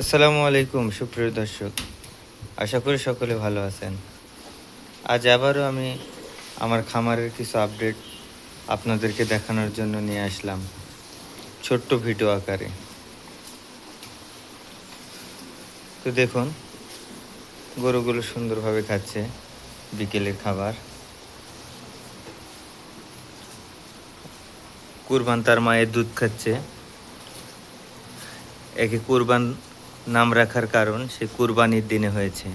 আসসালামু আলাইকুম সুপ্রিয় দর্শক, আশা করি সকলে ভালো আছেন। আজ আবারও আমি আমার খামারের কিছু আপডেট আপনাদেরকে দেখানোর জন্য নিয়ে আসলাম ছোট্ট ভিডিও আকারে। তো দেখুন, গরুগুলো সুন্দরভাবে খাচ্ছে বিকেলের খাবার। কুরবান তার মায়ের দুধ খাচ্ছে। একে কুরবান নাম রাখার কারণ সে কুরবানির দিনে হয়েছে।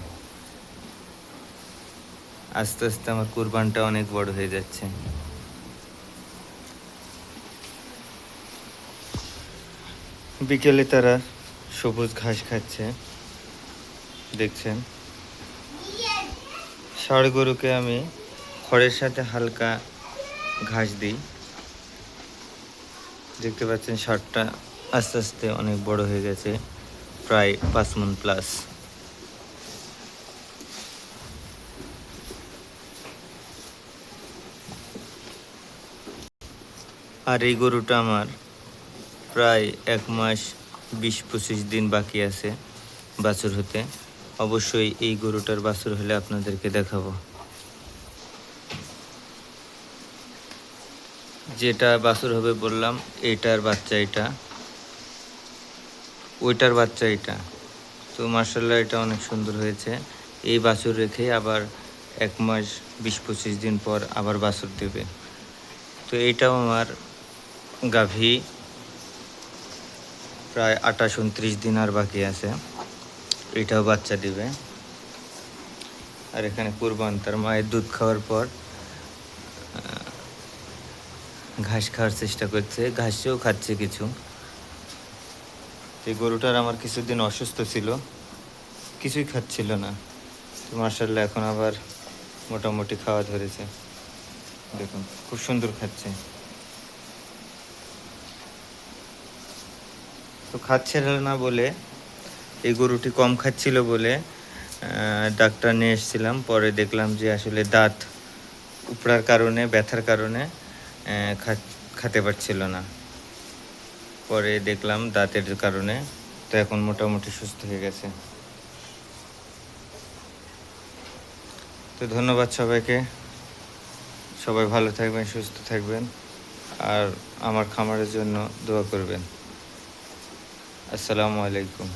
আস্তে আস্তে আমার কুরবানটা অনেক বড় হয়ে যাচ্ছে। বিকেলে তারা সবুজ ঘাস খাচ্ছে, দেখছেন। ষাঁড় গরুকে আমি খড়ের সাথে হালকা ঘাস দিই। দেখতে পাচ্ছেন ষাঁড়টা আস্তে আস্তে অনেক বড় হয়ে গেছে, প্রায় 5 মণ প্লাস। আর এই গরুটা আমার প্রায় 1 মাস 20-25 দিন বাকি আছে বাছুর হতে। অবশ্যই এই গরুটার বাছুর হলে আপনাদেরকে দেখাবো। যেটা বাছুর হবে বললাম, এইটার বাচ্চা এটা, ওইটার বাচ্চা এটা। তো মার্শাল্লাহ, এটা অনেক সুন্দর হয়েছে। এই বাছুর রেখে আবার 1 মাস 20-25 দিন পর আবার বাছুর দেবে। তো এইটাও আমার গাভী প্রায় 28-29 দিন আর বাকি আছে, এটাও বাচ্চা দিবে। আর এখানে কুরবান তার মায়ের দুধ খাওয়ার পর ঘাস খাওয়ার চেষ্টা করছে, ঘাসও খাচ্ছে কিছু। এই গরুটার আমার কিছুদিন অসুস্থ ছিল, কিছুই খাচ্ছিল না। তো মার্শাল্লাহ এখন আবার মোটামুটি খাওয়া ধরেছে। দেখুন খুব সুন্দর খাচ্ছে। তো খাচ্ছে না বলে, এই গরুটি কম খাচ্ছিল বলে ডাক্তার নিয়ে এসেছিলাম। পরে দেখলাম যে আসলে দাঁত উপড়ার কারণে, ব্যথার কারণে খেতে পারছিল না। পরে দেখলাম দাঁতের কারণে। তো এখন মোটামুটি সুস্থ হয়ে গেছে। তো ধন্যবাদ সবাইকে, সবাই ভালো থাকবেন, সুস্থ থাকবেন, আর আমার খামারের জন্য দোয়া করবেন। আসসালামু আলাইকুম।